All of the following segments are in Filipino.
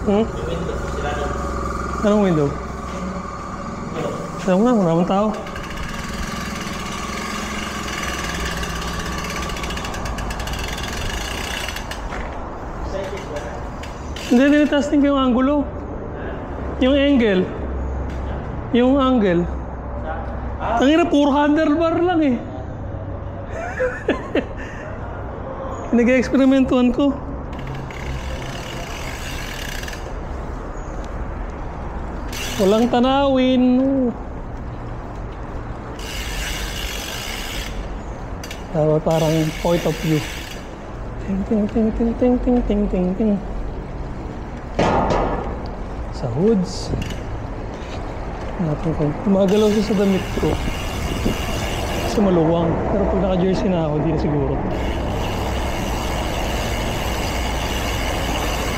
Hmm? Yung window, sila na. Anong window? Alam mo na, maraming tao. Hindi, tinitesting ko yung angulo. Yung angle. Yung angle. Ang ina, puro handlebar lang eh. Nag-experimentuhan ko. Walang tanawin. Dapat parang point of view. Ting ting ting ting ting ting ting ting ting. Sa hoods. Natin kung gumagalaw siya sa damit ko. Kasi maluwang. Pero pag naka-jersey na ako, di na siguro.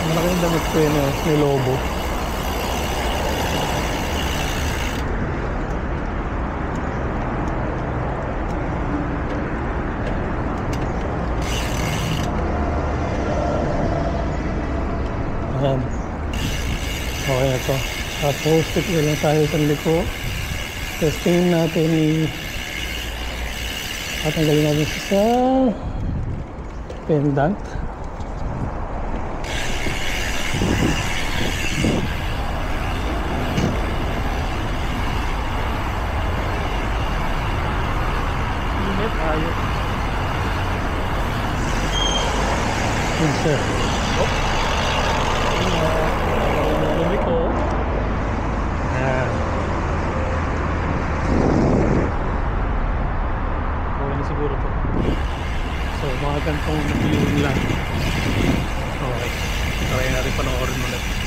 Malaki yung damit ko yun, may lobo. Ayan. Okay na to. Tapos, ito lang tayo sa liko. Testingin natin tatanggalin natin sa pendant. Init tayo. Yun siya. Liko. Ayan. Okay na siguro to. So, mga gantong viewing lang. Okay. Try natin panoorin ulit.